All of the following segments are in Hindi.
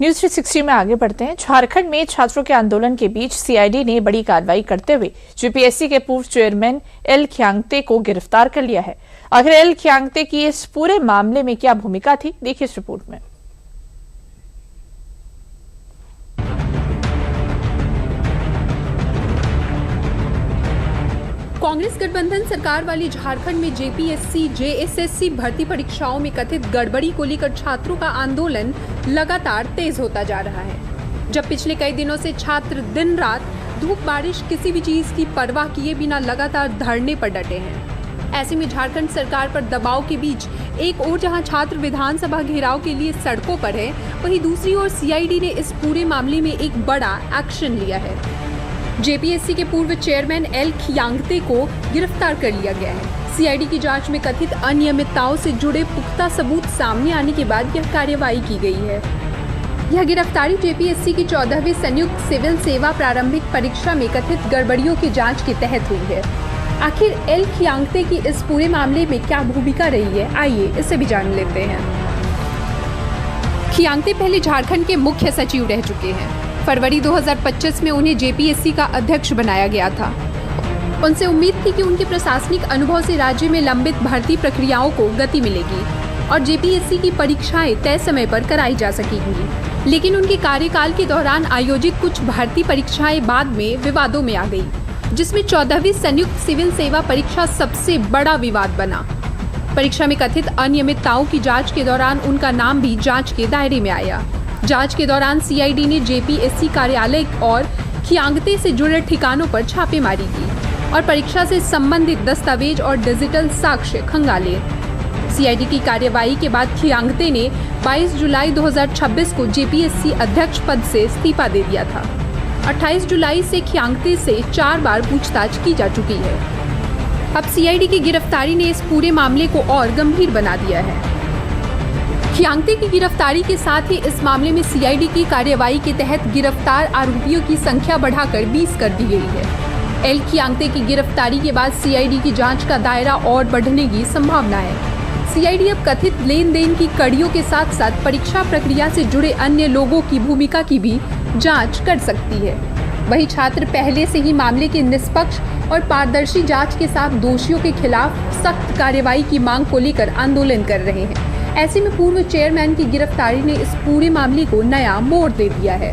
न्यूज 360 में आगे बढ़ते हैं। झारखंड में छात्रों के आंदोलन के बीच सीआईडी ने बड़ी कार्रवाई करते हुए जेपीएससी के पूर्व चेयरमैन एल खियांगते को गिरफ्तार कर लिया है। आखिर एल खियांगते की इस पूरे मामले में क्या भूमिका थी, देखिए इस रिपोर्ट में। कांग्रेस गठबंधन सरकार वाली झारखंड में जेपीएससी, जेएसएससी भर्ती परीक्षाओं में कथित गड़बड़ी को लेकर छात्रों का आंदोलन लगातार तेज होता जा रहा है। जब पिछले कई दिनों से छात्र दिन रात धूप बारिश किसी भी चीज की परवाह किए बिना लगातार धरने पर डटे हैं। ऐसे में झारखंड सरकार पर दबाव के बीच एक ओर जहां छात्र विधानसभा घेराव के लिए सड़कों पर है, वहीं दूसरी ओर सीआईडी ने इस पूरे मामले में एक बड़ा एक्शन लिया है। जेपीएससी के पूर्व चेयरमैन एल खियांगते को गिरफ्तार कर लिया गया है। सीआईडी की जांच में कथित अनियमितताओं से जुड़े पुख्ता सबूत सामने आने के बाद यह कार्रवाई की गई है। यह गिरफ्तारी जेपीएससी की 14वीं संयुक्त सिविल सेवा प्रारंभिक परीक्षा में कथित गड़बड़ियों की जांच के तहत हुई है। आखिर एल खियांगते की इस पूरे मामले में क्या भूमिका रही है, आइए इसे भी जान लेते हैं। खियांगते पहले झारखंड के मुख्य सचिव रह चुके हैं। फरवरी 2025 में उन्हें जेपीएससी का अध्यक्ष बनाया गया था। उनसे उम्मीद थी कि उनके प्रशासनिक अनुभव से राज्य में लंबित भर्ती प्रक्रियाओं को गति मिलेगी और जेपीएससी की परीक्षाएं तय समय पर कराई जा सकेंगी। लेकिन उनके कार्यकाल के दौरान आयोजित कुछ भर्ती परीक्षाएं बाद में विवादों में आ गई, जिसमें 14वीं संयुक्त सिविल सेवा परीक्षा सबसे बड़ा विवाद बना। परीक्षा में कथित अनियमितताओं की जाँच के दौरान उनका नाम भी जाँच के दायरे में आया। जांच के दौरान सीआईडी ने जेपीएससी कार्यालय और खियांगते से जुड़े ठिकानों पर छापेमारी की और परीक्षा से संबंधित दस्तावेज और डिजिटल साक्ष्य खंगाले। सीआईडी की कार्रवाई के बाद खियांगते ने 22 जुलाई 2026 को जेपीएससी अध्यक्ष पद से इस्तीफा दे दिया था। 28 जुलाई से खियांगते से 4 बार पूछताछ की जा चुकी है। अब सीआईडी की गिरफ्तारी ने इस पूरे मामले को और गंभीर बना दिया है। खियांगते की गिरफ्तारी के साथ ही इस मामले में सीआईडी की कार्रवाई के तहत गिरफ्तार आरोपियों की संख्या बढ़ाकर 20 कर दी गई है। एल खियांगते की गिरफ्तारी के बाद सीआईडी की जांच का दायरा और बढ़ने की संभावना है। सीआईडी अब कथित लेन देन की कड़ियों के साथ साथ परीक्षा प्रक्रिया से जुड़े अन्य लोगों की भूमिका की भी जाँच कर सकती है। वहीं छात्र पहले से ही मामले की निष्पक्ष और पारदर्शी जाँच के साथ दोषियों के खिलाफ सख्त कार्रवाई की मांग को लेकर आंदोलन कर रहे हैं। ऐसे में पूर्व चेयरमैन की गिरफ्तारी ने इस पूरे मामले को नया मोड़ दे दिया है।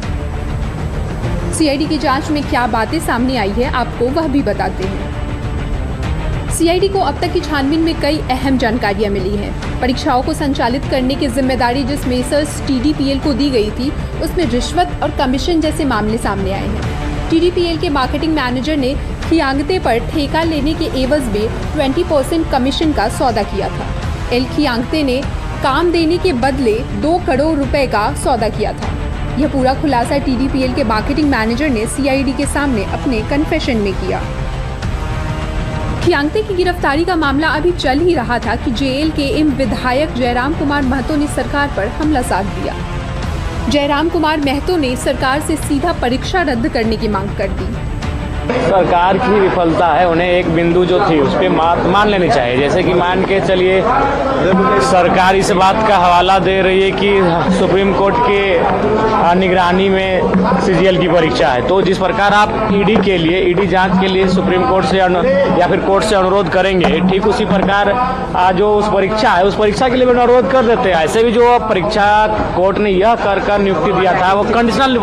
सीआईडी की जांच में क्या बातें सामने आई है, आपको वह भी बताते हैं। सीआईडी को अब तक की छानबीन में कई अहम जानकारियां मिली हैं। परीक्षाओं को संचालित करने की जिम्मेदारी जिस मेसर्स टीडीपीएल को दी गई थी, उसमें रिश्वत और कमीशन जैसे मामले सामने आए हैं। टीडीपीएल के मार्केटिंग मैनेजर ने खियांगते पर ठेका लेने के एवज में 20% कमीशन का सौदा किया था। एल खियांगते ने काम देने के बदले 2 करोड़ रुपए का सौदा किया था। यह पूरा खुलासा टीडीपीएल के मार्केटिंग मैनेजर ने सीआईडी के सामने अपने कन्फेशन में किया। खियांगते की गिरफ्तारी का मामला अभी चल ही रहा था कि जेएलकेएम विधायक जयराम कुमार महतो ने सरकार पर हमला साध दिया। जयराम कुमार महतो ने सरकार से सीधा परीक्षा रद्द करने की मांग कर दी। सरकार की विफलता है, उन्हें एक बिंदु जो थी उस पर मान लेनी चाहिए। जैसे कि मान के चलिए सरकार इस बात का हवाला दे रही है कि सुप्रीम कोर्ट के निगरानी में सीजीएल की परीक्षा है, तो जिस प्रकार आप ईडी जांच के लिए सुप्रीम कोर्ट से या फिर कोर्ट से अनुरोध करेंगे, ठीक उसी प्रकार जो उस परीक्षा है उस परीक्षा के लिए भी अनुरोध कर देते हैं। ऐसे भी जो परीक्षा कोर्ट ने यह कर नियुक्ति दिया था वो कंडीशनल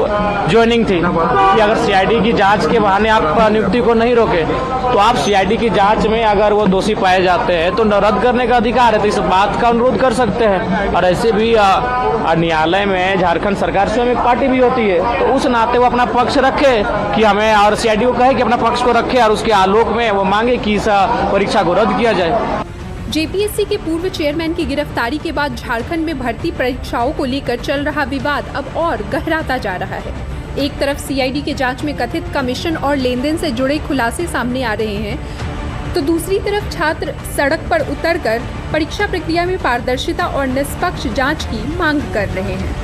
ज्वाइनिंग थी कि अगर सीआईडी की जाँच के बहाने आप नियुक्ति को नहीं रोके तो आप सीआईडी की जांच में अगर वो दोषी पाए जाते हैं तो रद्द करने का अधिकार है, तो इस बात का अनुरोध कर सकते हैं। और ऐसे भी न्यायालय में झारखंड सरकार स्वयं एक पार्टी भी होती है, तो उस नाते वो अपना पक्ष रखे कि हमें, और सीआईडी को कहे कि अपना पक्ष को रखे और उसके आलोक में वो मांगे कि इस परीक्षा को रद्द किया जाए। जेपीएससी के पूर्व चेयरमैन की गिरफ्तारी के बाद झारखंड में भर्ती परीक्षाओं को लेकर चल रहा विवाद अब और गहराता जा रहा है। एक तरफ सीआईडी के जांच में कथित कमीशन और लेनदेन से जुड़े खुलासे सामने आ रहे हैं, तो दूसरी तरफ छात्र सड़क पर उतरकर परीक्षा प्रक्रिया में पारदर्शिता और निष्पक्ष जांच की मांग कर रहे हैं।